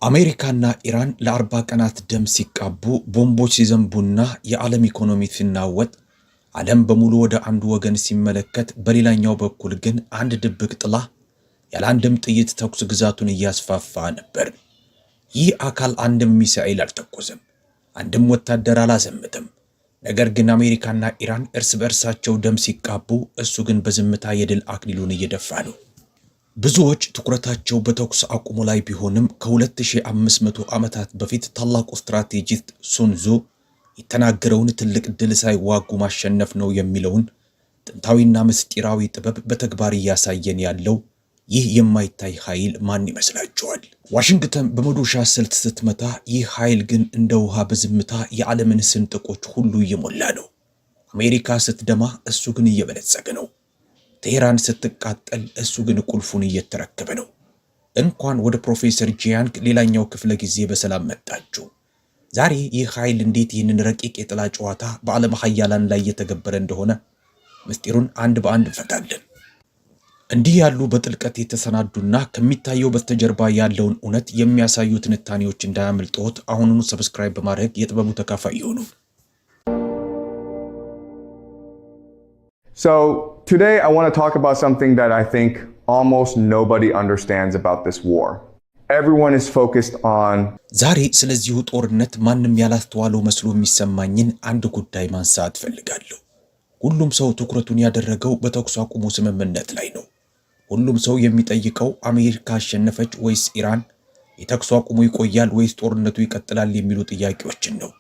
አሜሪካና ኢራን ለ40 ቀናት ደም ሲቃቡ ቦምቦች ሲዘንቡና የዓለም ኢኮኖሚ ሲናወጥ ዓለም በሙሉ ወደ አንዱ ወገን ሲመለከት በሌላኛው በኩል ግን አንድ ድብቅ ጥላ ያለአንድም ጥይት ተኩስ ግዛቱን እያስፋፋ ነበር። ይህ አካል አንድም ሚሳኤል አልተኮሰም፣ አንድም ወታደር አላዘመተም። ነገር ግን አሜሪካና ኢራን እርስ በእርሳቸው ደም ሲቃቡ እሱ ግን በዝምታ የድል አክሊሉን እየደፋ ነው። ብዙዎች ትኩረታቸው በተኩስ አቁሙ ላይ ቢሆንም ከ2500 ዓመታት በፊት ታላቁ ስትራቴጂስት ሱን ዙ የተናገረውን ትልቅ ድል ሳይዋጉ ማሸነፍ ነው የሚለውን ጥንታዊና ምስጢራዊ ጥበብ በተግባር እያሳየን ያለው ይህ የማይታይ ኃይል ማን ይመስላችኋል? ዋሽንግተን በመዶሻ ስልት ስትመታ፣ ይህ ኃይል ግን እንደ ውሃ በዝምታ የዓለምን ስንጥቆች ሁሉ እየሞላ ነው። አሜሪካ ስትደማ፣ እሱ ግን እየበለጸገ ነው። ቴህራን ስትቃጠል፣ እሱ ግን ቁልፉን እየተረከበ ነው። እንኳን ወደ ፕሮፌሰር ጂያንግ ሌላኛው ክፍለ ጊዜ በሰላም መጣችሁ። ዛሬ ይህ ኃይል እንዴት ይህንን ረቂቅ የጥላ ጨዋታ በዓለም ኃያላን ላይ እየተገበረ እንደሆነ ምስጢሩን አንድ በአንድ እንፈታለን። እንዲህ ያሉ በጥልቀት የተሰናዱና ከሚታየው በስተጀርባ ያለውን እውነት የሚያሳዩ ትንታኔዎች እንዳያመልጦት አሁኑኑ ሰብስክራይብ በማድረግ የጥበቡ ተካፋይ ይሁኑ። So today I want to talk about something that I think almost nobody understands about this war. Everyone is focused on ዛሬ ስለዚሁ ጦርነት ማንም ያላስተዋለው መስሎ የሚሰማኝን አንድ ጉዳይ ማንሳት ፈልጋለሁ። ሁሉም ሰው ትኩረቱን ያደረገው በተኩስ አቁሙ ስምምነት ላይ ነው። ሁሉም ሰው የሚጠይቀው አሜሪካ አሸነፈች ወይስ ኢራን፣ የተኩስ አቁሙ ይቆያል ወይስ ጦርነቱ ይቀጥላል የሚሉ ጥያቄዎችን ነው።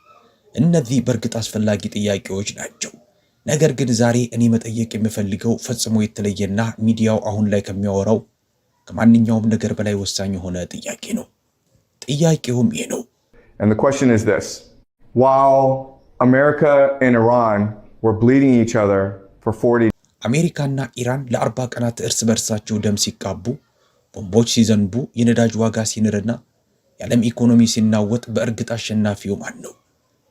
እነዚህ በእርግጥ አስፈላጊ ጥያቄዎች ናቸው። ነገር ግን ዛሬ እኔ መጠየቅ የምፈልገው ፈጽሞ የተለየና ሚዲያው አሁን ላይ ከሚያወራው ከማንኛውም ነገር በላይ ወሳኝ የሆነ ጥያቄ ነው። ጥያቄውም ይሄ ነው። And the question is this: while America and Iran were bleeding each other for 40 አሜሪካና ኢራን ለ40 ቀናት እርስ በርሳቸው ደም ሲቃቡ፣ ቦምቦች ሲዘንቡ፣ የነዳጅ ዋጋ ሲንርና የዓለም ኢኮኖሚ ሲናወጥ በእርግጥ አሸናፊው ማን ነው?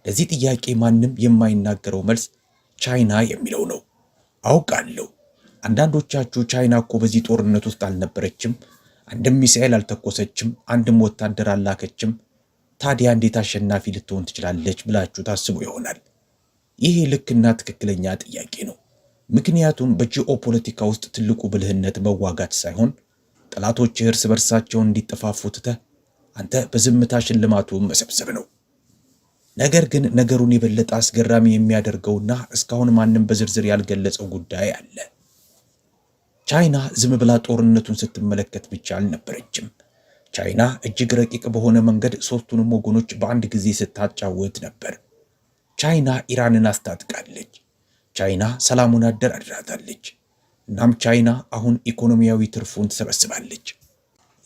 ለዚህ ጥያቄ ማንም የማይናገረው መልስ ቻይና የሚለው ነው። አውቃለሁ አንዳንዶቻችሁ ቻይና እኮ በዚህ ጦርነት ውስጥ አልነበረችም፣ አንድም ሚሳኤል አልተኮሰችም፣ አንድም ወታደር አላከችም፣ ታዲያ እንዴት አሸናፊ ልትሆን ትችላለች ብላችሁ ታስቡ ይሆናል። ይሄ ልክና ትክክለኛ ጥያቄ ነው። ምክንያቱም በጂኦፖለቲካ ውስጥ ትልቁ ብልህነት መዋጋት ሳይሆን ጠላቶች እርስ በርሳቸውን እንዲጠፋፉ ትተህ አንተ በዝምታ ሽልማቱን መሰብሰብ ነው። ነገር ግን ነገሩን የበለጠ አስገራሚ የሚያደርገውና እስካሁን ማንም በዝርዝር ያልገለጸው ጉዳይ አለ። ቻይና ዝም ብላ ጦርነቱን ስትመለከት ብቻ አልነበረችም። ቻይና እጅግ ረቂቅ በሆነ መንገድ ሶስቱንም ወገኖች በአንድ ጊዜ ስታጫወት ነበር። ቻይና ኢራንን አስታጥቃለች። ቻይና ሰላሙን አደራድራታለች። እናም ቻይና አሁን ኢኮኖሚያዊ ትርፉን ትሰበስባለች።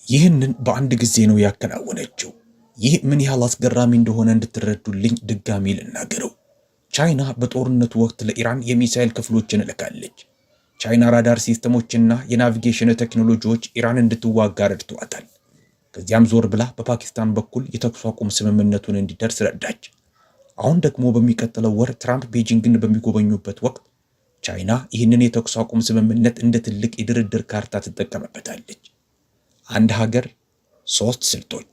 ይህንን በአንድ ጊዜ ነው ያከናወነችው። ይህ ምን ያህል አስገራሚ እንደሆነ እንድትረዱልኝ ድጋሚ ልናገረው። ቻይና በጦርነቱ ወቅት ለኢራን የሚሳኤል ክፍሎችን እልካለች። ቻይና ራዳር ሲስተሞችና የናቪጌሽን ቴክኖሎጂዎች ኢራን እንድትዋጋ ረድተዋታል። ከዚያም ዞር ብላ በፓኪስታን በኩል የተኩስ አቁም ስምምነቱን እንዲደርስ ረዳች። አሁን ደግሞ በሚቀጥለው ወር ትራምፕ ቤጂንግን በሚጎበኙበት ወቅት ቻይና ይህንን የተኩስ አቁም ስምምነት እንደ ትልቅ የድርድር ካርታ ትጠቀምበታለች። አንድ ሀገር፣ ሶስት ስልቶች፣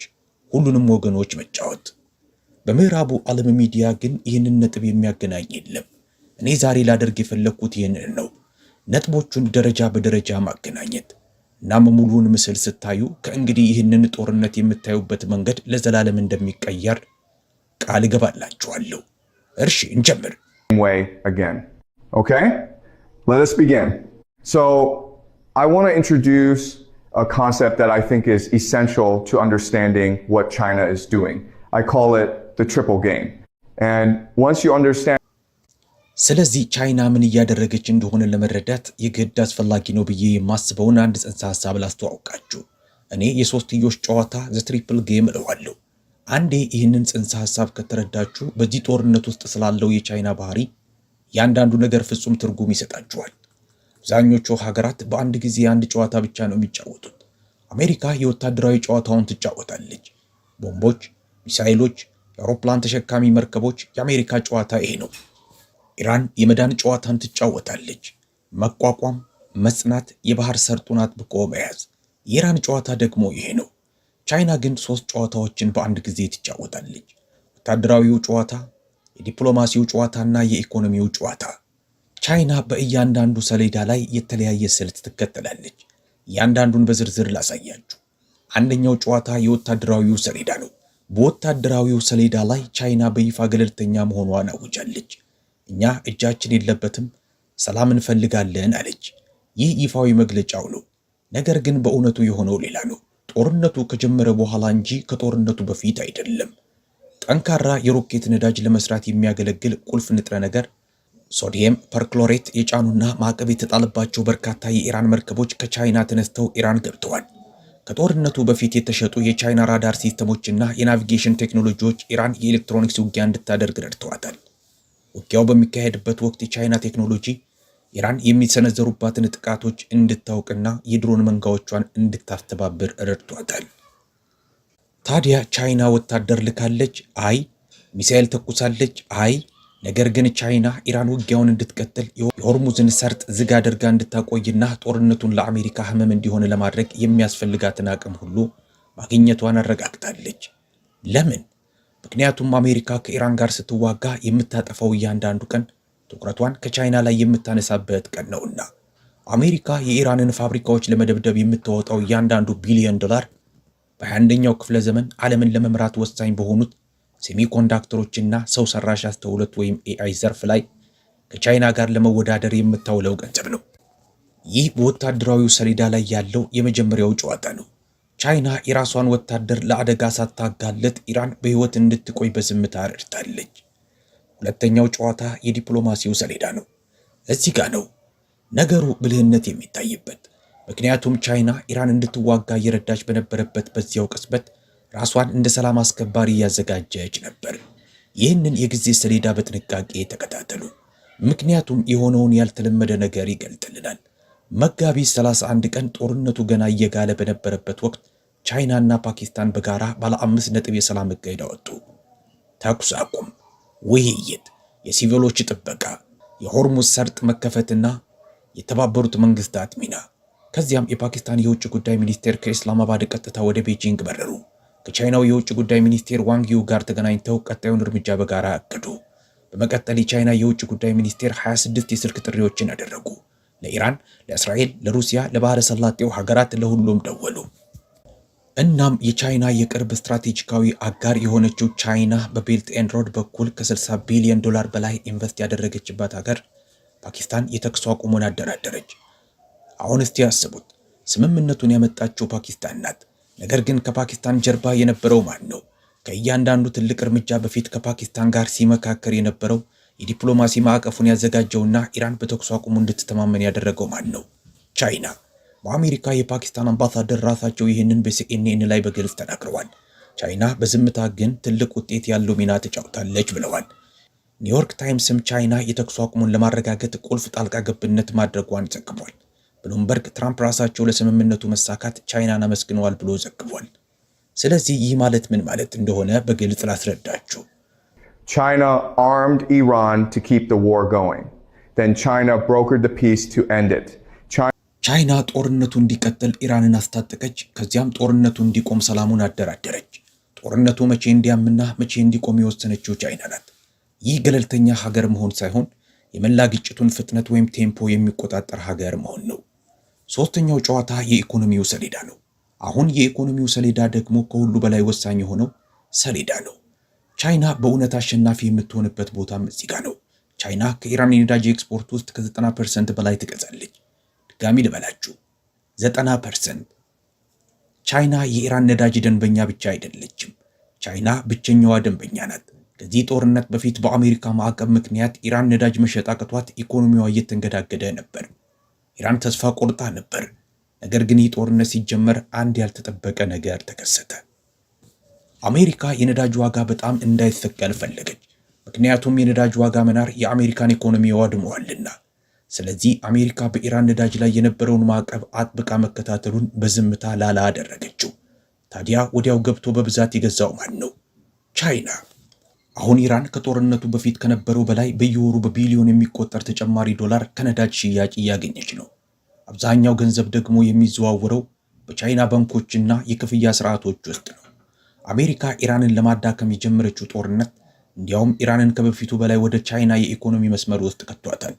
ሁሉንም ወገኖች መጫወት። በምዕራቡ ዓለም ሚዲያ ግን ይህንን ነጥብ የሚያገናኝ የለም። እኔ ዛሬ ላደርግ የፈለግኩት ይህንን ነው፣ ነጥቦቹን ደረጃ በደረጃ ማገናኘት። እናም ሙሉውን ምስል ስታዩ ከእንግዲህ ይህንን ጦርነት የምታዩበት መንገድ ለዘላለም እንደሚቀየር ቃል እገባላችኋለሁ። እርሺ እንጀምር። way again. Okay? Let us begin. So, I want to introduce a concept that I think is essential to understanding what China is doing. I call it the triple game. And once you understand ስለዚህ ቻይና ምን እያደረገች እንደሆነ ለመረዳት የግድ አስፈላጊ ነው ብዬ የማስበውን አንድ ጽንሰ ሐሳብ ላስተዋውቃችሁ። እኔ የሶስትዮሽ ጨዋታ ዘ ትሪፕል ጌም እለዋለሁ። አንዴ ይህንን ጽንሰ ሐሳብ ከተረዳችሁ በዚህ ጦርነት ውስጥ ስላለው የቻይና ባህሪ ያንዳንዱ ነገር ፍጹም ትርጉም ይሰጣችኋል። አብዛኞቹ ሀገራት በአንድ ጊዜ አንድ ጨዋታ ብቻ ነው የሚጫወቱት። አሜሪካ የወታደራዊ ጨዋታውን ትጫወታለች። ቦምቦች፣ ሚሳኤሎች፣ የአውሮፕላን ተሸካሚ መርከቦች፣ የአሜሪካ ጨዋታ ይሄ ነው። ኢራን የመዳን ጨዋታን ትጫወታለች። መቋቋም፣ መጽናት፣ የባህር ሰርጡን አጥብቆ መያዝ። የኢራን ጨዋታ ደግሞ ይሄ ነው። ቻይና ግን 3 ጨዋታዎችን በአንድ ጊዜ ትጫወታለች። ወታደራዊው ጨዋታ፣ የዲፕሎማሲው ጨዋታና የኢኮኖሚው ጨዋታ። ቻይና በእያንዳንዱ ሰሌዳ ላይ የተለያየ ስልት ትከተላለች። እያንዳንዱን በዝርዝር ላሳያችሁ። አንደኛው ጨዋታ የወታደራዊው ሰሌዳ ነው። በወታደራዊው ሰሌዳ ላይ ቻይና በይፋ ገለልተኛ መሆኗን አውጃለች። እኛ እጃችን የለበትም፣ ሰላም እንፈልጋለን አለች። ይህ ይፋዊ መግለጫው ነው። ነገር ግን በእውነቱ የሆነው ሌላ ነው። ጦርነቱ ከጀመረ በኋላ እንጂ ከጦርነቱ በፊት አይደለም። ጠንካራ የሮኬት ነዳጅ ለመስራት የሚያገለግል ቁልፍ ንጥረ ነገር ሶዲየም ፐርክሎሬት የጫኑና ማዕቀብ የተጣለባቸው በርካታ የኢራን መርከቦች ከቻይና ተነስተው ኢራን ገብተዋል። ከጦርነቱ በፊት የተሸጡ የቻይና ራዳር ሲስተሞችና የናቪጌሽን ቴክኖሎጂዎች ኢራን የኤሌክትሮኒክስ ውጊያ እንድታደርግ ረድተዋታል። ውጊያው በሚካሄድበት ወቅት የቻይና ቴክኖሎጂ ኢራን የሚሰነዘሩባትን ጥቃቶች እንድታውቅና የድሮን መንጋዎቿን እንድታስተባብር ረድቷታል። ታዲያ ቻይና ወታደር ልካለች? አይ። ሚሳኤል ተኩሳለች? አይ። ነገር ግን ቻይና ኢራን ውጊያውን እንድትቀጥል የሆርሙዝን ሰርጥ ዝግ አድርጋ እንድታቆይና ጦርነቱን ለአሜሪካ ህመም እንዲሆን ለማድረግ የሚያስፈልጋትን አቅም ሁሉ ማግኘቷን አረጋግጣለች። ለምን? ምክንያቱም አሜሪካ ከኢራን ጋር ስትዋጋ የምታጠፋው እያንዳንዱ ቀን ትኩረቷን ከቻይና ላይ የምታነሳበት ቀን ነውና። አሜሪካ የኢራንን ፋብሪካዎች ለመደብደብ የምታወጣው እያንዳንዱ ቢሊዮን ዶላር በ21ኛው ክፍለ ዘመን ዓለምን ለመምራት ወሳኝ በሆኑት ሴሚኮንዳክተሮችና ሰው ሰራሽ አስተውሎት ወይም ኤአይ ዘርፍ ላይ ከቻይና ጋር ለመወዳደር የምታውለው ገንዘብ ነው። ይህ በወታደራዊው ሰሌዳ ላይ ያለው የመጀመሪያው ጨዋታ ነው። ቻይና የራሷን ወታደር ለአደጋ ሳታጋለጥ ኢራን በህይወት እንድትቆይ በዝምታ ረድታለች። ሁለተኛው ጨዋታ የዲፕሎማሲው ሰሌዳ ነው። እዚህ ጋር ነው ነገሩ ብልህነት የሚታይበት። ምክንያቱም ቻይና ኢራን እንድትዋጋ እየረዳች በነበረበት በዚያው ቅጽበት ራሷን እንደ ሰላም አስከባሪ እያዘጋጀች ነበር። ይህንን የጊዜ ሰሌዳ በጥንቃቄ ተከታተሉ፣ ምክንያቱም የሆነውን ያልተለመደ ነገር ይገልጥልናል። መጋቢት 31 ቀን ጦርነቱ ገና እየጋለ በነበረበት ወቅት ቻይናና ፓኪስታን በጋራ ባለ 5 ነጥብ የሰላም እቅድ አወጡ። ተኩስ አቁም፣ ውይይት፣ የሲቪሎች ጥበቃ፣ የሆርሙዝ ሰርጥ መከፈትና የተባበሩት መንግስታት ሚና። ከዚያም የፓኪስታን የውጭ ጉዳይ ሚኒስቴር ከኢስላማባድ ቀጥታ ወደ ቤጂንግ በረሩ። ከቻይናው የውጭ ጉዳይ ሚኒስቴር ዋንጊው ጋር ተገናኝተው ቀጣዩን እርምጃ በጋራ አቀዱ። በመቀጠል የቻይና የውጭ ጉዳይ ሚኒስቴር 26 የስልክ ጥሪዎችን አደረጉ። ለኢራን፣ ለእስራኤል፣ ለሩሲያ፣ ለባህረ ሰላጤው ሀገራት፣ ለሁሉም ደወሉ። እናም የቻይና የቅርብ ስትራቴጂካዊ አጋር የሆነችው ቻይና በቤልት ኤንድ ሮድ በኩል ከ60 ቢሊዮን ዶላር በላይ ኢንቨስት ያደረገችባት ሀገር ፓኪስታን የተኩስ አቁሙን አደራደረች። አሁን እስቲ ያስቡት፣ ስምምነቱን ያመጣችው ፓኪስታን ናት። ነገር ግን ከፓኪስታን ጀርባ የነበረው ማን ነው? ከእያንዳንዱ ትልቅ እርምጃ በፊት ከፓኪስታን ጋር ሲመካከር የነበረው የዲፕሎማሲ ማዕቀፉን ያዘጋጀውና ኢራን በተኩስ አቁሙ እንድትተማመን ያደረገው ማን ነው? ቻይና። በአሜሪካ የፓኪስታን አምባሳደር ራሳቸው ይህንን በሲኤንኤን ላይ በግልጽ ተናግረዋል። ቻይና በዝምታ ግን ትልቅ ውጤት ያለው ሚና ተጫውታለች ብለዋል። ኒውዮርክ ታይምስም ቻይና የተኩስ አቁሙን ለማረጋገጥ ቁልፍ ጣልቃ ገብነት ማድረጓን ዘግቧል። ብሉምበርግ ትራምፕ ራሳቸው ለስምምነቱ መሳካት ቻይናን አመስግነዋል ብሎ ዘግቧል። ስለዚህ ይህ ማለት ምን ማለት እንደሆነ በግልጽ ላስረዳችሁ። China armed Iran to keep the war going. Then China brokered the peace to end it. ቻይና ጦርነቱ እንዲቀጥል ኢራንን አስታጠቀች። ከዚያም ጦርነቱ እንዲቆም ሰላሙን አደራደረች። ጦርነቱ መቼ እንዲያምና መቼ እንዲቆም የወሰነችው ቻይና ናት። ይህ ገለልተኛ ሀገር መሆን ሳይሆን የመላ ግጭቱን ፍጥነት ወይም ቴምፖ የሚቆጣጠር ሀገር መሆን ነው። ሶስተኛው ጨዋታ የኢኮኖሚው ሰሌዳ ነው። አሁን የኢኮኖሚው ሰሌዳ ደግሞ ከሁሉ በላይ ወሳኝ የሆነው ሰሌዳ ነው። ቻይና በእውነት አሸናፊ የምትሆንበት ቦታም እዚህ ጋር ነው። ቻይና ከኢራን የነዳጅ ኤክስፖርት ውስጥ ከ90% በላይ ትገዛለች። ድጋሚ ልበላችሁ 90%። ቻይና የኢራን ነዳጅ ደንበኛ ብቻ አይደለችም። ቻይና ብቸኛዋ ደንበኛ ናት። ከዚህ ጦርነት በፊት በአሜሪካ ማዕቀብ ምክንያት ኢራን ነዳጅ መሸጥ አቅቷት ኢኮኖሚዋ እየተንገዳገደ ነበር። ኢራን ተስፋ ቆርጣ ነበር። ነገር ግን ይህ ጦርነት ሲጀመር አንድ ያልተጠበቀ ነገር ተከሰተ። አሜሪካ የነዳጅ ዋጋ በጣም እንዳይሰቀል ፈለገች። ምክንያቱም የነዳጅ ዋጋ መናር የአሜሪካን ኢኮኖሚ ያወድመዋልና። ስለዚህ አሜሪካ በኢራን ነዳጅ ላይ የነበረውን ማዕቀብ አጥብቃ መከታተሉን በዝምታ ላላ አደረገችው። ታዲያ ወዲያው ገብቶ በብዛት የገዛው ማን ነው? ቻይና። አሁን ኢራን ከጦርነቱ በፊት ከነበረው በላይ በየወሩ በቢሊዮን የሚቆጠር ተጨማሪ ዶላር ከነዳጅ ሽያጭ እያገኘች ነው። አብዛኛው ገንዘብ ደግሞ የሚዘዋወረው በቻይና ባንኮችና የክፍያ ስርዓቶች ውስጥ ነው። አሜሪካ ኢራንን ለማዳከም የጀመረችው ጦርነት እንዲያውም ኢራንን ከበፊቱ በላይ ወደ ቻይና የኢኮኖሚ መስመር ውስጥ ከቷታል።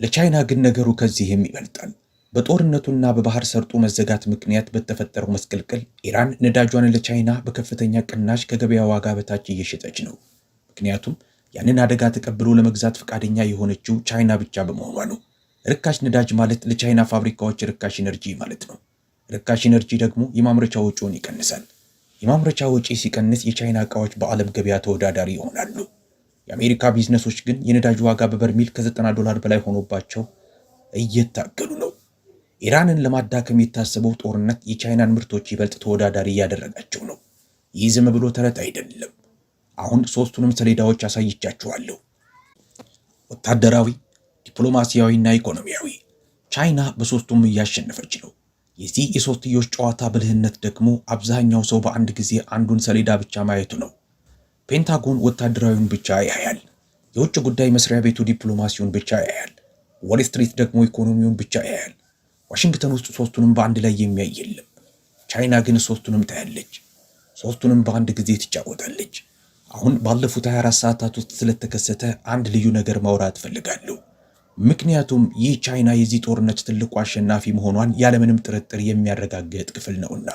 ለቻይና ግን ነገሩ ከዚህም ይበልጣል። በጦርነቱና በባህር ሰርጡ መዘጋት ምክንያት በተፈጠረው መስቀልቅል ኢራን ነዳጇን ለቻይና በከፍተኛ ቅናሽ ከገበያ ዋጋ በታች እየሸጠች ነው። ምክንያቱም ያንን አደጋ ተቀብሎ ለመግዛት ፈቃደኛ የሆነችው ቻይና ብቻ በመሆኗ ነው። ርካሽ ነዳጅ ማለት ለቻይና ፋብሪካዎች ርካሽ ኢነርጂ ማለት ነው። ርካሽ ኢነርጂ ደግሞ የማምረቻ ወጪውን ይቀንሳል። የማምረቻ ወጪ ሲቀንስ የቻይና ዕቃዎች በዓለም ገበያ ተወዳዳሪ ይሆናሉ። የአሜሪካ ቢዝነሶች ግን የነዳጅ ዋጋ በበርሜል $90 በላይ ሆኖባቸው እየታገሉ ነው። ኢራንን ለማዳከም የታሰበው ጦርነት የቻይናን ምርቶች ይበልጥ ተወዳዳሪ እያደረጋቸው ነው። ይህ ዝም ብሎ ተረት አይደለም። አሁን ሶስቱንም ሰሌዳዎች አሳይቻችኋለሁ። ወታደራዊ፣ ዲፕሎማሲያዊና ኢኮኖሚያዊ። ቻይና በሶስቱም እያሸነፈች ነው። የዚህ የሶስትዮሽ ጨዋታ ብልህነት ደግሞ አብዛኛው ሰው በአንድ ጊዜ አንዱን ሰሌዳ ብቻ ማየቱ ነው። ፔንታጎን ወታደራዊውን ብቻ ያያል። የውጭ ጉዳይ መስሪያ ቤቱ ዲፕሎማሲውን ብቻ ያያል። ዎል ስትሪት ደግሞ ኢኮኖሚውን ብቻ ያያል። ዋሽንግተን ውስጥ ሶስቱንም በአንድ ላይ የሚያይ የለም። ቻይና ግን ሶስቱንም ታያለች። ሶስቱንም በአንድ ጊዜ ትጫወታለች። አሁን ባለፉት 24 ሰዓታት ውስጥ ስለተከሰተ አንድ ልዩ ነገር ማውራት እፈልጋለሁ። ምክንያቱም ይህ ቻይና የዚህ ጦርነት ትልቁ አሸናፊ መሆኗን ያለምንም ጥርጥር የሚያረጋግጥ ክፍል ነውና።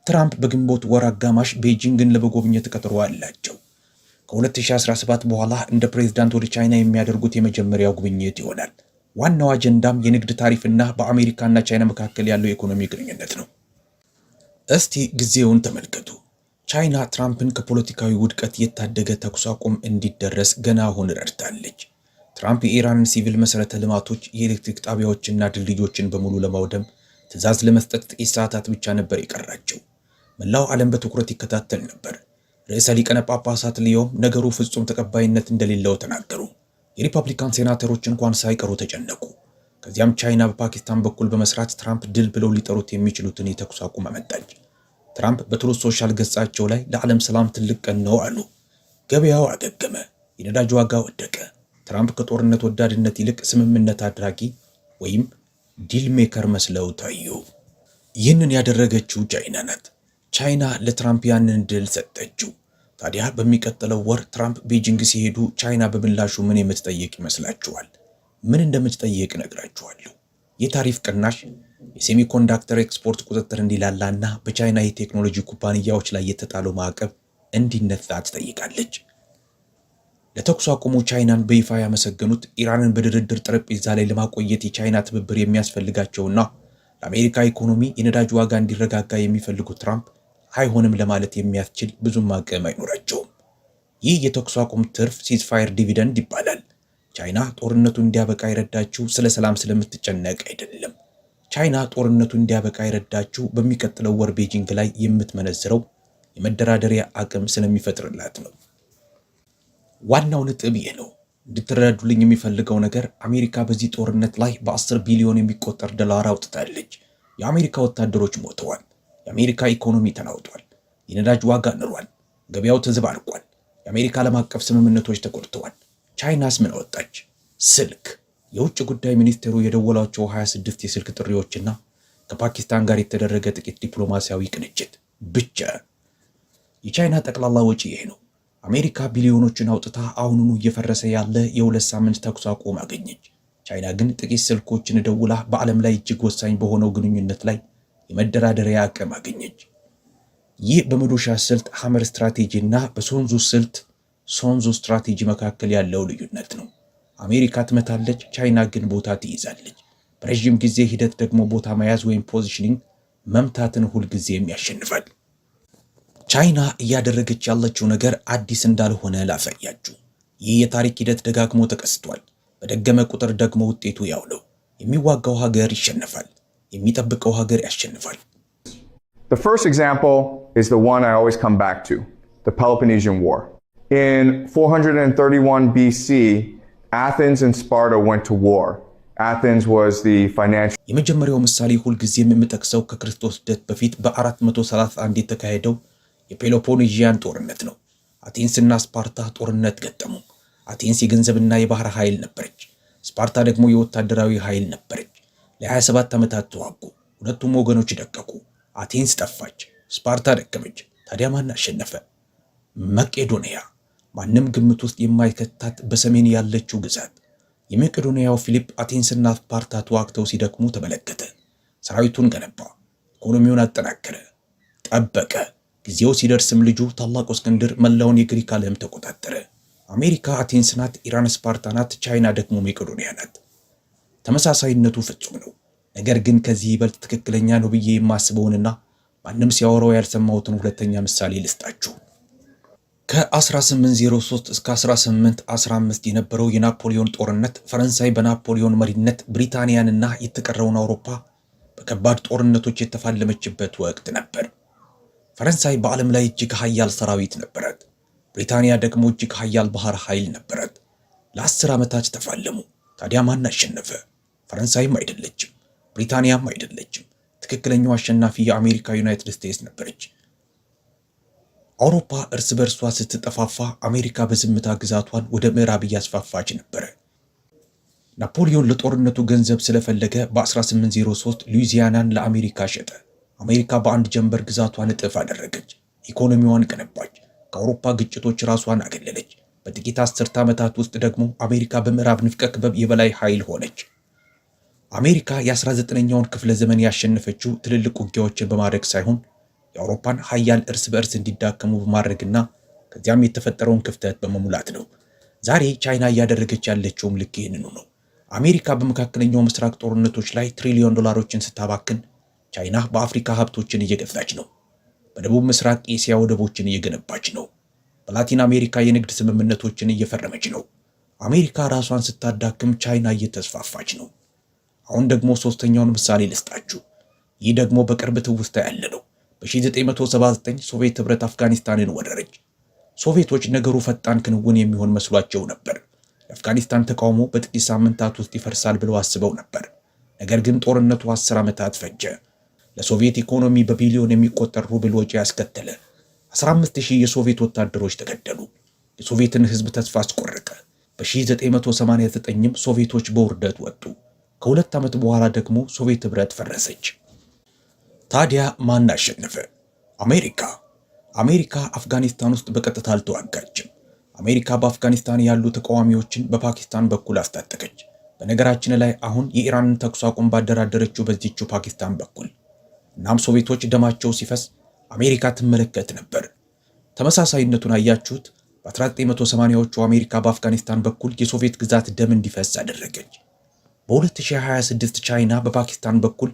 ትራምፕ በግንቦት ወር አጋማሽ ቤጂንግን ለመጎብኘት ቀጠሮ አላቸው። ከ2017 በኋላ እንደ ፕሬዝዳንት ወደ ቻይና የሚያደርጉት የመጀመሪያው ጉብኝት ይሆናል። ዋናው አጀንዳም የንግድ ታሪፍና በአሜሪካና ቻይና መካከል ያለው የኢኮኖሚ ግንኙነት ነው። እስቲ ጊዜውን ተመልከቱ። ቻይና ትራምፕን ከፖለቲካዊ ውድቀት የታደገ ተኩስ አቁም እንዲደረስ ገና አሁን ረድታለች። ትራምፕ የኢራንን ሲቪል መሠረተ ልማቶች፣ የኤሌክትሪክ ጣቢያዎችና ድልድዮችን በሙሉ ለማውደም ትዕዛዝ ለመስጠት ጥቂት ሰዓታት ብቻ ነበር የቀራቸው። መላው ዓለም በትኩረት ይከታተል ነበር። ርዕሰ ሊቃነ ጳጳሳት ሊዮም ነገሩ ፍጹም ተቀባይነት እንደሌለው ተናገሩ። የሪፐብሊካን ሴናተሮች እንኳን ሳይቀሩ ተጨነቁ። ከዚያም ቻይና በፓኪስታን በኩል በመስራት ትራምፕ ድል ብለው ሊጠሩት የሚችሉትን የተኩስ አቁም አመጣች። ትራምፕ በትሩዝ ሶሻል ገጻቸው ላይ ለዓለም ሰላም ትልቅ ቀን ነው አሉ። ገበያው አገገመ፣ የነዳጅ ዋጋ ወደቀ። ትራምፕ ከጦርነት ወዳድነት ይልቅ ስምምነት አድራጊ ወይም ዲል ሜከር መስለው ታዩ። ይህንን ያደረገችው ቻይና ናት። ቻይና ለትራምፕ ያንን ድል ሰጠችው። ታዲያ በሚቀጥለው ወር ትራምፕ ቤጂንግ ሲሄዱ ቻይና በምላሹ ምን የምትጠይቅ ይመስላችኋል? ምን እንደምትጠይቅ ነግራችኋለሁ። የታሪፍ ቅናሽ፣ የሴሚኮንዳክተር ኤክስፖርት ቁጥጥር እንዲላላና በቻይና የቴክኖሎጂ ኩባንያዎች ላይ የተጣለው ማዕቀብ እንዲነሳ ትጠይቃለች። ለተኩስ አቁሙ ቻይናን በይፋ ያመሰገኑት ኢራንን በድርድር ጠረጴዛ ላይ ለማቆየት የቻይና ትብብር የሚያስፈልጋቸውና ለአሜሪካ ኢኮኖሚ የነዳጅ ዋጋ እንዲረጋጋ የሚፈልጉት ትራምፕ አይሆንም ለማለት የሚያስችል ብዙም አቅም አይኖራቸውም። ይህ የተኩስ አቁም ትርፍ ሲዝፋየር ዲቪደንድ ይባላል። ቻይና ጦርነቱ እንዲያበቃ የረዳችው ስለ ሰላም ስለምትጨነቅ አይደለም። ቻይና ጦርነቱ እንዲያበቃ የረዳችው በሚቀጥለው ወር ቤጂንግ ላይ የምትመነዝረው የመደራደሪያ አቅም ስለሚፈጥርላት ነው። ዋናው ነጥብ ይህ ነው። እንድትረዱልኝ የሚፈልገው ነገር አሜሪካ በዚህ ጦርነት ላይ በ10 ቢሊዮን የሚቆጠር ዶላር አውጥታለች። የአሜሪካ ወታደሮች ሞተዋል። የአሜሪካ ኢኮኖሚ ተናውጧል። የነዳጅ ዋጋ ንሯል። ገበያው ተዘባርቋል። የአሜሪካ ዓለም አቀፍ ስምምነቶች ተቆርጠዋል። ቻይናስ ምን አወጣች? ስልክ። የውጭ ጉዳይ ሚኒስቴሩ የደወላቸው 26 የስልክ ጥሪዎችና ከፓኪስታን ጋር የተደረገ ጥቂት ዲፕሎማሲያዊ ቅንጅት ብቻ። የቻይና ጠቅላላ ወጪ ይሄ ነው። አሜሪካ ቢሊዮኖችን አውጥታ አሁኑኑ እየፈረሰ ያለ የ2 ሳምንት ተኩስ አቁም አገኘች። ቻይና ግን ጥቂት ስልኮችን ደውላ በዓለም ላይ እጅግ ወሳኝ በሆነው ግንኙነት ላይ የመደራደሪያ አቅም አገኘች። ይህ በመዶሻ ስልት ሐመር ስትራቴጂ እና በሶንዙ ስልት ሶንዙ ስትራቴጂ መካከል ያለው ልዩነት ነው። አሜሪካ ትመታለች፣ ቻይና ግን ቦታ ትይዛለች። በረዥም ጊዜ ሂደት ደግሞ ቦታ መያዝ ወይም ፖዚሽኒንግ መምታትን ሁልጊዜም ያሸንፋል። ቻይና እያደረገች ያለችው ነገር አዲስ እንዳልሆነ ላሳያችሁ። ይህ የታሪክ ሂደት ደጋግሞ ተከስቷል። በደገመ ቁጥር ደግሞ ውጤቱ ያው ነው። የሚዋጋው ሀገር ይሸነፋል፣ የሚጠብቀው ሀገር ያሸንፋል። The first example is the one I always come back to, the Peloponnesian War. In 431 BC, Athens and Sparta went to war. Athens was the financial የመጀመሪያው ምሳሌ ሁልጊዜም የምጠቅሰው ከክርስቶስ ልደት በፊት በ431 የተካሄደው የፔሎፖኔዥያን ጦርነት ነው። አቴንስና ስፓርታ ጦርነት ገጠሙ። አቴንስ የገንዘብና የባህር ኃይል ነበረች። ስፓርታ ደግሞ የወታደራዊ ኃይል ነበረች። ለ27 ዓመታት ተዋጉ። ሁለቱም ወገኖች ደቀቁ። አቴንስ ጠፋች፣ ስፓርታ ደከመች። ታዲያ ማን አሸነፈ? መቄዶንያ። ማንም ግምት ውስጥ የማይከታት በሰሜን ያለችው ግዛት። የመቄዶንያው ፊሊፕ አቴንስና ስፓርታ ተዋግተው ሲደክሙ ተመለከተ። ሰራዊቱን ገነባ፣ ኢኮኖሚውን አጠናከረ፣ ጠበቀ። ጊዜው ሲደርስም ልጁ ታላቁ እስክንድር መላውን የግሪክ ዓለም ተቆጣጠረ። አሜሪካ አቴንስ ናት፣ ኢራን ስፓርታ ናት፣ ቻይና ደግሞ መቄዶንያ ናት። ተመሳሳይነቱ ፍጹም ነው። ነገር ግን ከዚህ ይበልጥ ትክክለኛ ነው ብዬ የማስበውንና ማንም ሲያወራው ያልሰማሁትን ሁለተኛ ምሳሌ ልስጣችሁ። ከ1803 እስከ 1815 የነበረው የናፖሊዮን ጦርነት ፈረንሳይ በናፖሊዮን መሪነት ብሪታንያንና የተቀረውን አውሮፓ በከባድ ጦርነቶች የተፋለመችበት ወቅት ነበር። ፈረንሳይ በዓለም ላይ እጅግ ኃያል ሰራዊት ነበራት። ብሪታንያ ደግሞ እጅግ ኃያል ባህር ኃይል ነበራት። ለ10 ዓመታት ተፋለሙ። ታዲያ ማን አሸነፈ? ፈረንሳይም አይደለችም፣ ብሪታንያም አይደለችም። ትክክለኛው አሸናፊ የአሜሪካ ዩናይትድ ስቴትስ ነበረች። አውሮፓ እርስ በርሷ ስትጠፋፋ አሜሪካ በዝምታ ግዛቷን ወደ ምዕራብ እያስፋፋች ነበረ። ናፖሊዮን ለጦርነቱ ገንዘብ ስለፈለገ በ1803 ሉዊዚያናን ለአሜሪካ ሸጠ። አሜሪካ በአንድ ጀንበር ግዛቷን እጥፍ አደረገች፣ ኢኮኖሚዋን ገነባች፣ ከአውሮፓ ግጭቶች ራሷን አገለለች። በጥቂት አስርተ ዓመታት ውስጥ ደግሞ አሜሪካ በምዕራብ ንፍቀ ክበብ የበላይ ኃይል ሆነች። አሜሪካ የ19ኛውን ክፍለ ዘመን ያሸነፈችው ትልልቅ ውጊያዎችን በማድረግ ሳይሆን የአውሮፓን ኃያል እርስ በእርስ እንዲዳከሙ በማድረግና ከዚያም የተፈጠረውን ክፍተት በመሙላት ነው። ዛሬ ቻይና እያደረገች ያለችውም ልክ ይህንኑ ነው። አሜሪካ በመካከለኛው ምስራቅ ጦርነቶች ላይ ትሪሊዮን ዶላሮችን ስታባክን፣ ቻይና በአፍሪካ ሀብቶችን እየገዛች ነው። በደቡብ ምስራቅ ኤስያ ወደቦችን እየገነባች ነው። በላቲን አሜሪካ የንግድ ስምምነቶችን እየፈረመች ነው። አሜሪካ ራሷን ስታዳክም፣ ቻይና እየተስፋፋች ነው። አሁን ደግሞ ሶስተኛውን ምሳሌ ልስጣችሁ። ይህ ደግሞ በቅርብ ትውስታ ያለ ነው። በ1979 ሶቪየት ህብረት አፍጋኒስታንን ወረረች። ሶቪየቶች ነገሩ ፈጣን ክንውን የሚሆን መስሏቸው ነበር። የአፍጋኒስታን ተቃውሞ በጥቂት ሳምንታት ውስጥ ይፈርሳል ብለው አስበው ነበር። ነገር ግን ጦርነቱ 10 ዓመታት ፈጀ። ለሶቪየት ኢኮኖሚ በቢሊዮን የሚቆጠር ሩብል ወጪ ያስከተለ። 15000 የሶቪየት ወታደሮች ተገደሉ። የሶቪየትን ህዝብ ተስፋ አስቆረጠ። በ1989ም ሶቪየቶች በውርደት ወጡ። ከሁለት ዓመት በኋላ ደግሞ ሶቪየት ህብረት ፈረሰች። ታዲያ ማን አሸነፈ? አሜሪካ። አሜሪካ አፍጋኒስታን ውስጥ በቀጥታ አልተዋጋችም። አሜሪካ በአፍጋኒስታን ያሉ ተቃዋሚዎችን በፓኪስታን በኩል አስታጠቀች። በነገራችን ላይ አሁን የኢራንን ተኩስ አቁም ባደራደረችው በዚህችው ፓኪስታን በኩል። እናም ሶቪየቶች ደማቸው ሲፈስ አሜሪካ ትመለከት ነበር። ተመሳሳይነቱን አያችሁት? በ1980ዎቹ አሜሪካ በአፍጋኒስታን በኩል የሶቪየት ግዛት ደም እንዲፈስ አደረገች። በ2026 ቻይና በፓኪስታን በኩል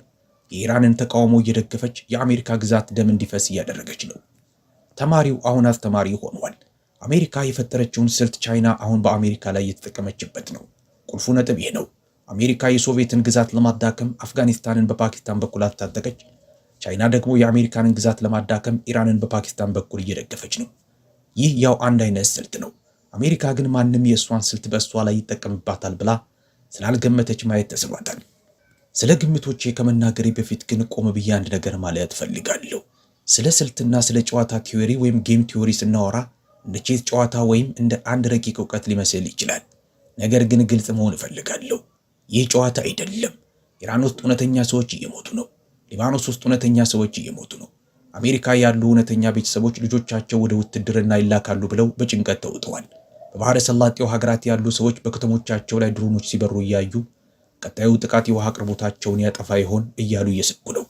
የኢራንን ተቃውሞ እየደገፈች የአሜሪካ ግዛት ደም እንዲፈስ እያደረገች ነው። ተማሪው አሁን አስተማሪ ሆኗል። አሜሪካ የፈጠረችውን ስልት ቻይና አሁን በአሜሪካ ላይ እየተጠቀመችበት ነው። ቁልፉ ነጥብ ይህ ነው። አሜሪካ የሶቪየትን ግዛት ለማዳከም አፍጋኒስታንን በፓኪስታን በኩል አስታጠቀች። ቻይና ደግሞ የአሜሪካንን ግዛት ለማዳከም ኢራንን በፓኪስታን በኩል እየደገፈች ነው። ይህ ያው አንድ አይነት ስልት ነው። አሜሪካ ግን ማንም የእሷን ስልት በእሷ ላይ ይጠቀምባታል ብላ ስላልገመተች ማየት ተስኗታል። ስለ ግምቶቼ ከመናገሬ በፊት ግን ቆም ብዬ አንድ ነገር ማለት ፈልጋለሁ። ስለ ስልትና ስለ ጨዋታ ቲዮሪ ወይም ጌም ቲዮሪ ስናወራ እንደ ቼዝ ጨዋታ ወይም እንደ አንድ ረቂቅ እውቀት ሊመስል ይችላል። ነገር ግን ግልጽ መሆን እፈልጋለሁ። ይህ ጨዋታ አይደለም። ኢራን ውስጥ እውነተኛ ሰዎች እየሞቱ ነው። ሊባኖስ ውስጥ እውነተኛ ሰዎች እየሞቱ ነው። አሜሪካ ያሉ እውነተኛ ቤተሰቦች ልጆቻቸው ወደ ውትድርና ይላካሉ ብለው በጭንቀት ተውጠዋል። በባህረ ሰላጤው ሀገራት ያሉ ሰዎች በከተሞቻቸው ላይ ድሮኖች ሲበሩ እያዩ ቀጣዩ ጥቃት የውሃ አቅርቦታቸውን ያጠፋ ይሆን እያሉ እየሰጉ ነው።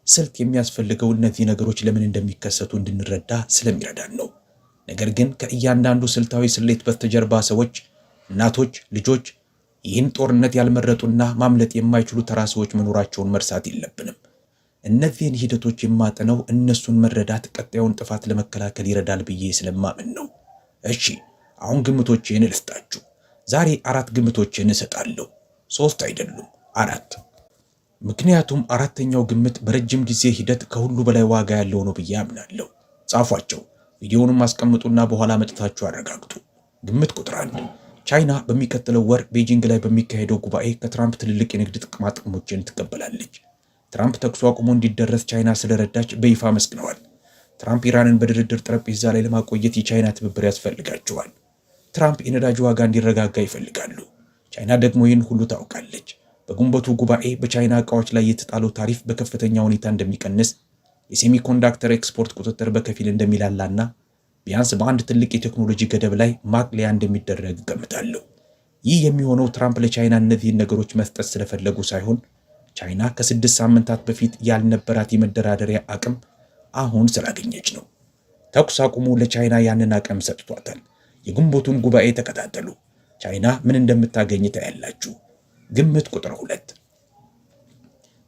ስልት የሚያስፈልገው እነዚህ ነገሮች ለምን እንደሚከሰቱ እንድንረዳ ስለሚረዳን ነው። ነገር ግን ከእያንዳንዱ ስልታዊ ስሌት በስተጀርባ ሰዎች፣ እናቶች፣ ልጆች፣ ይህን ጦርነት ያልመረጡና ማምለጥ የማይችሉ ተራ ሰዎች መኖራቸውን መርሳት የለብንም። እነዚህን ሂደቶች የማጠነው እነሱን መረዳት ቀጣዩን ጥፋት ለመከላከል ይረዳል ብዬ ስለማምን ነው። እሺ አሁን ግምቶቼን ልስጣችሁ። ዛሬ 4 ግምቶችን እሰጣለሁ። 3 አይደሉም 4። ምክንያቱም አራተኛው ግምት በረጅም ጊዜ ሂደት ከሁሉ በላይ ዋጋ ያለው ነው ብዬ አምናለሁ። ጻፏቸው፣ ቪዲዮውንም አስቀምጡና በኋላ መጥታችሁ አረጋግጡ። ግምት ቁጥር 1፣ ቻይና በሚቀጥለው ወር ቤጂንግ ላይ በሚካሄደው ጉባኤ ከትራምፕ ትልልቅ የንግድ ጥቅማ ጥቅሞችን ትቀበላለች። ትራምፕ ተኩስ አቁሞ እንዲደረስ ቻይና ስለረዳች በይፋ መስግነዋል። ትራምፕ ኢራንን በድርድር ጠረጴዛ ላይ ለማቆየት የቻይና ትብብር ያስፈልጋቸዋል። ትራምፕ የነዳጅ ዋጋ እንዲረጋጋ ይፈልጋሉ። ቻይና ደግሞ ይህን ሁሉ ታውቃለች። በግንቦቱ ጉባኤ በቻይና ዕቃዎች ላይ የተጣለው ታሪፍ በከፍተኛ ሁኔታ እንደሚቀንስ፣ የሴሚኮንዳክተር ኤክስፖርት ቁጥጥር በከፊል እንደሚላላና ቢያንስ በአንድ ትልቅ የቴክኖሎጂ ገደብ ላይ ማቅለያ እንደሚደረግ ገምታለሁ። ይህ የሚሆነው ትራምፕ ለቻይና እነዚህን ነገሮች መስጠት ስለፈለጉ ሳይሆን ቻይና ከ6 ሳምንታት በፊት ያልነበራት የመደራደሪያ አቅም አሁን ስላገኘች ነው። ተኩስ አቁሙ ለቻይና ያንን አቅም ሰጥቷታል። የግንቦቱን ጉባኤ ተከታተሉ። ቻይና ምን እንደምታገኝ ታያላችሁ። ግምት ቁጥር 2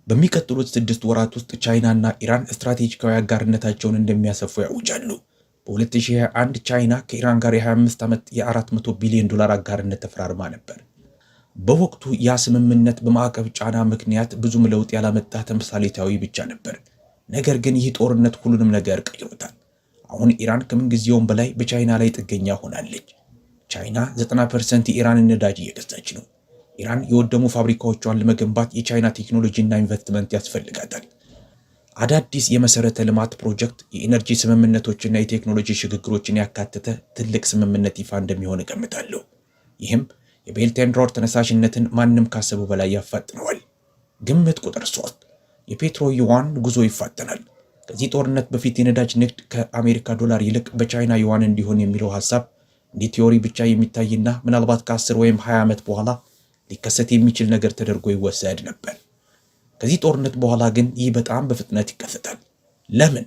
በሚቀጥሉት 6 ወራት ውስጥ ቻይናና ኢራን ስትራቴጂካዊ አጋርነታቸውን እንደሚያሰፉ ያውጃሉ። በ2021 ቻይና ከኢራን ጋር የ25 ዓመት የ400 ቢሊዮን ዶላር አጋርነት ተፈራርማ ነበር። በወቅቱ ያ ስምምነት በማዕቀብ ጫና ምክንያት ብዙም ለውጥ ያላመጣ ተምሳሌታዊ ብቻ ነበር። ነገር ግን ይህ ጦርነት ሁሉንም ነገር ቀይሮታል። አሁን ኢራን ከምንጊዜውም በላይ በቻይና ላይ ጥገኛ ሆናለች። ቻይና 90% የኢራንን ነዳጅ እየገዛች ነው። ኢራን የወደሙ ፋብሪካዎቿን ለመገንባት የቻይና ቴክኖሎጂና ኢንቨስትመንት ያስፈልጋታል። አዳዲስ የመሰረተ ልማት ፕሮጀክት፣ የኢነርጂ ስምምነቶችና የቴክኖሎጂ ሽግግሮችን ያካተተ ትልቅ ስምምነት ይፋ እንደሚሆን እገምታለሁ። ይህም የቤልት ኤንድ ሮድ ተነሳሽነትን ማንም ካሰበው በላይ ያፋጥነዋል። ግምት ቁጥር 3 የፔትሮ ዩዋን ጉዞ ይፋጠናል። ከዚህ ጦርነት በፊት የነዳጅ ንግድ ከአሜሪካ ዶላር ይልቅ በቻይና ዩዋን እንዲሆን የሚለው ሐሳብ እንደ ቲዮሪ ብቻ የሚታይና ምናልባት ከ10 ወይም 20 ዓመት በኋላ ሊከሰት የሚችል ነገር ተደርጎ ይወሰድ ነበር። ከዚህ ጦርነት በኋላ ግን ይህ በጣም በፍጥነት ይከሰታል። ለምን?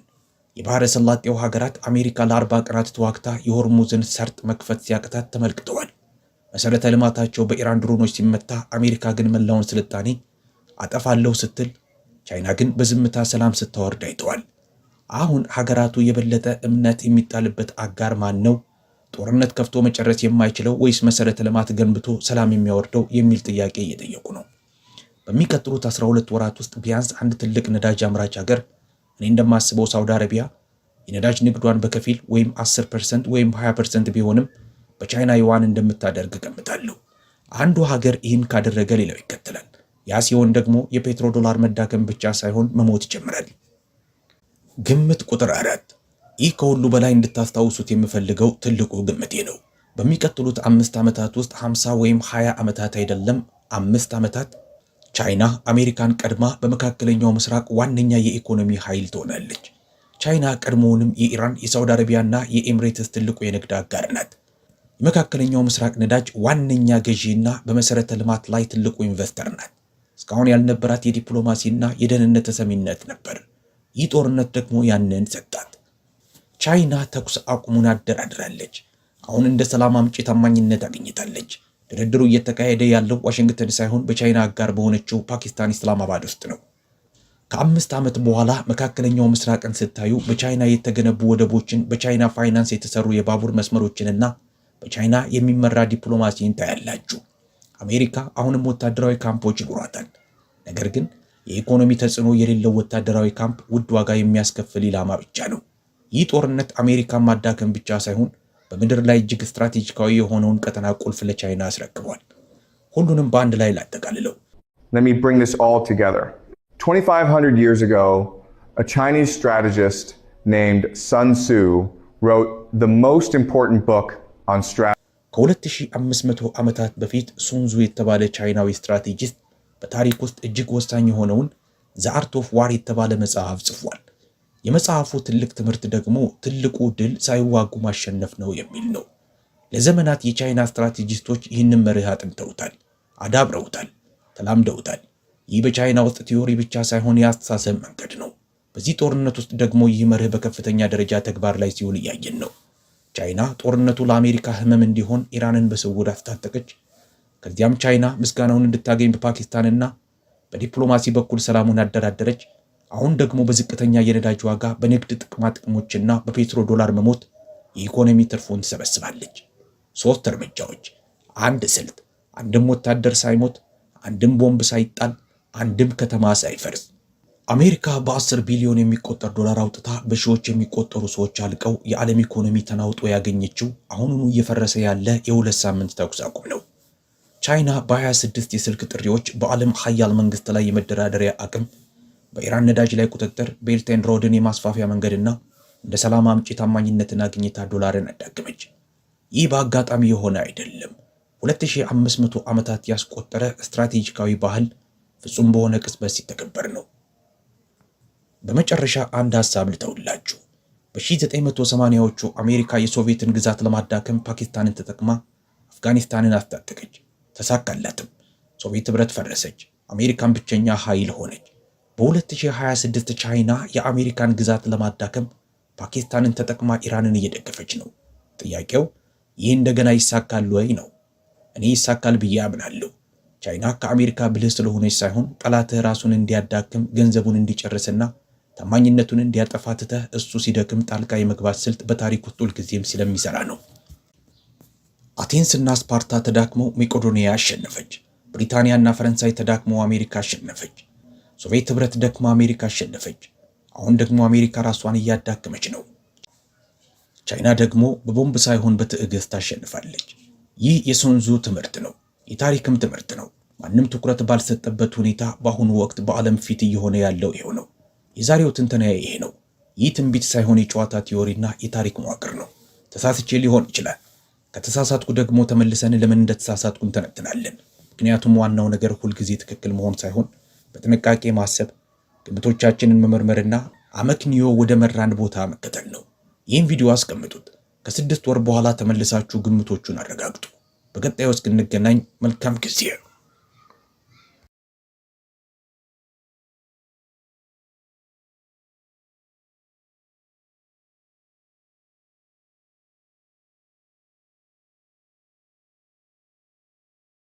የባህረ ሰላጤው ሀገራት አሜሪካ ለ40 ቀናት ተዋግታ የሆርሙዝን ሰርጥ መክፈት ሲያቅታት ተመልክተዋል። መሰረተ ልማታቸው በኢራን ድሮኖች ሲመታ አሜሪካ ግን መላውን ስልጣኔ አጠፋለሁ ስትል፣ ቻይና ግን በዝምታ ሰላም ስታወርድ አይተዋል። አሁን ሀገራቱ የበለጠ እምነት የሚጣልበት አጋር ማን ነው? ጦርነት ከፍቶ መጨረስ የማይችለው ወይስ መሰረተ ልማት ገንብቶ ሰላም የሚያወርደው የሚል ጥያቄ እየጠየቁ ነው። በሚቀጥሉት 12 ወራት ውስጥ ቢያንስ አንድ ትልቅ ነዳጅ አምራች ሀገር፣ እኔ እንደማስበው ሳውዲ አረቢያ፣ የነዳጅ ንግዷን በከፊል ወይም 10% ወይም 20% ቢሆንም በቻይና ዩዋን እንደምታደርግ ገምታለሁ። አንዱ ሀገር ይህን ካደረገ ሌላው ይከተላል። ያ ሲሆን ደግሞ የፔትሮ ዶላር መዳከም ብቻ ሳይሆን መሞት ይጀምራል። ግምት ቁጥር 4 ይህ ከሁሉ በላይ እንድታስታውሱት የምፈልገው ትልቁ ግምቴ ነው። በሚቀጥሉት 5 ዓመታት ውስጥ 50 ወይም 20 ዓመታት አይደለም 5 ዓመታት ቻይና አሜሪካን ቀድማ በመካከለኛው ምስራቅ ዋነኛ የኢኮኖሚ ኃይል ትሆናለች። ቻይና ቀድሞውንም የኢራን የሳውዲ አረቢያና የኤምሬትስ ትልቁ የንግድ አጋር ናት። የመካከለኛው ምስራቅ ነዳጅ ዋነኛ ገዢና በመሰረተ ልማት ላይ ትልቁ ኢንቨስተር ናት። እስካሁን ያልነበራት የዲፕሎማሲና የደህንነት ተሰሚነት ነበር። ይህ ጦርነት ደግሞ ያንን ሰጣት። ቻይና ተኩስ አቁሙን አደራድራለች። አሁን እንደ ሰላም አምጪ ታማኝነት አግኝታለች። ድርድሩ እየተካሄደ ያለው ዋሽንግተን ሳይሆን በቻይና አጋር በሆነችው ፓኪስታን ኢስላማባድ ውስጥ ነው። ከ5 ዓመት በኋላ መካከለኛው ምስራቅን ስታዩ በቻይና የተገነቡ ወደቦችን፣ በቻይና ፋይናንስ የተሰሩ የባቡር መስመሮችንና በቻይና የሚመራ ዲፕሎማሲን ታያላችሁ። አሜሪካ አሁንም ወታደራዊ ካምፖች ይኖሯታል። ነገር ግን የኢኮኖሚ ተጽዕኖ የሌለው ወታደራዊ ካምፕ ውድ ዋጋ የሚያስከፍል ኢላማ ብቻ ነው። ይህ ጦርነት አሜሪካን ማዳከም ብቻ ሳይሆን በምድር ላይ እጅግ ስትራቴጂካዊ የሆነውን ቀጠና ቁልፍ ለቻይና አስረክቧል። ሁሉንም በአንድ ላይ ላጠቃልለው። Let me bring this all together. 2,500 years ago, a Chinese strategist named Sun Tzu wrote the most important book on strategy. ከ2500 ዓመታት በፊት ሱንዙ የተባለ ቻይናዊ ስትራቴጂስት በታሪክ ውስጥ እጅግ ወሳኝ የሆነውን ዘ አርት ኦፍ ዋር የተባለ መጽሐፍ ጽፏል። የመጽሐፉ ትልቅ ትምህርት ደግሞ ትልቁ ድል ሳይዋጉ ማሸነፍ ነው የሚል ነው። ለዘመናት የቻይና ስትራቴጂስቶች ይህንን መርህ አጥንተውታል፣ አዳብረውታል፣ ተላምደውታል። ይህ በቻይና ውስጥ ቲዮሪ ብቻ ሳይሆን የአስተሳሰብ መንገድ ነው። በዚህ ጦርነት ውስጥ ደግሞ ይህ መርህ በከፍተኛ ደረጃ ተግባር ላይ ሲውል እያየን ነው። ቻይና ጦርነቱ ለአሜሪካ ህመም እንዲሆን ኢራንን በስውር አስታጠቀች። ከዚያም ቻይና ምስጋናውን እንድታገኝ በፓኪስታንና በዲፕሎማሲ በኩል ሰላሙን አደራደረች። አሁን ደግሞ በዝቅተኛ የነዳጅ ዋጋ፣ በንግድ ጥቅማ ጥቅሞችና በፔትሮ ዶላር መሞት የኢኮኖሚ ትርፉን ትሰበስባለች። 3 እርምጃዎች፣ አንድ ስልት፣ አንድም ወታደር ሳይሞት፣ አንድም ቦምብ ሳይጣል፣ አንድም ከተማ ሳይፈርስ። አሜሪካ በ10 ቢሊዮን የሚቆጠር ዶላር አውጥታ በሺዎች የሚቆጠሩ ሰዎች አልቀው የዓለም ኢኮኖሚ ተናውጦ ያገኘችው አሁኑኑ እየፈረሰ ያለ የ2 ሳምንት ተኩስ አቁም ነው። ቻይና በ26 የስልክ ጥሪዎች በዓለም ሀያል መንግስት ላይ የመደራደሪያ አቅም፣ በኢራን ነዳጅ ላይ ቁጥጥር፣ ቤልት ኤንድ ሮድን የማስፋፊያ መንገድና እንደ ሰላም አምጪ ታማኝነትን አግኝታ ዶላርን አዳገመች። ይህ በአጋጣሚ የሆነ አይደለም። 2500 ዓመታት ያስቆጠረ ስትራቴጂካዊ ባህል ፍጹም በሆነ ቅጽበት ሲተገበር ነው። በመጨረሻ አንድ ሐሳብ ልተውላችሁ። በ1980ዎቹ አሜሪካ የሶቪየትን ግዛት ለማዳከም ፓኪስታንን ተጠቅማ አፍጋኒስታንን አስታጠቀች። ተሳካላትም። ሶቪየት ኅብረት ፈረሰች። አሜሪካን ብቸኛ ኃይል ሆነች። በ2026 ቻይና የአሜሪካን ግዛት ለማዳከም ፓኪስታንን ተጠቅማ ኢራንን እየደገፈች ነው። ጥያቄው ይህ እንደገና ይሳካል ወይ ነው? እኔ ይሳካል ብዬ አምናለሁ። ቻይና ከአሜሪካ ብልህ ስለሆነች ሳይሆን ጠላትህ ራሱን እንዲያዳክም ገንዘቡን እንዲጨርስና ታማኝነቱን እንዲያጠፋ ትተህ እሱ ሲደክም ጣልቃ የመግባት ስልት በታሪክ ውስጥ ሁልጊዜም ስለሚሰራ ነው። አቴንስና ስፓርታ ተዳክመው መቄዶንያ አሸነፈች። ብሪታንያና ፈረንሳይ ተዳክመው አሜሪካ አሸነፈች። ሶቪየት ኅብረት ደክማ አሜሪካ አሸነፈች። አሁን ደግሞ አሜሪካ ራሷን እያዳከመች ነው። ቻይና ደግሞ በቦምብ ሳይሆን በትዕግስት ታሸንፋለች። ይህ የሱንዙ ትምህርት ነው። የታሪክም ትምህርት ነው። ማንም ትኩረት ባልሰጠበት ሁኔታ በአሁኑ ወቅት በዓለም ፊት እየሆነ ያለው ይሄው ነው። የዛሬው ትንተናዬ ይሄ ነው። ይህ ትንቢት ሳይሆን የጨዋታ ቲዮሪና የታሪክ መዋቅር ነው። ተሳስቼ ሊሆን ይችላል። ከተሳሳትኩ ደግሞ ተመልሰን ለምን እንደተሳሳትኩ እንተነትናለን። ምክንያቱም ዋናው ነገር ሁልጊዜ ትክክል መሆን ሳይሆን በጥንቃቄ ማሰብ፣ ግምቶቻችንን መመርመርና አመክንዮ ወደ መራን ቦታ መከተል ነው። ይህን ቪዲዮ አስቀምጡት። ከ6 ወር በኋላ ተመልሳችሁ ግምቶቹን አረጋግጡ። በቀጣዩ እስክንገናኝ መልካም ጊዜ።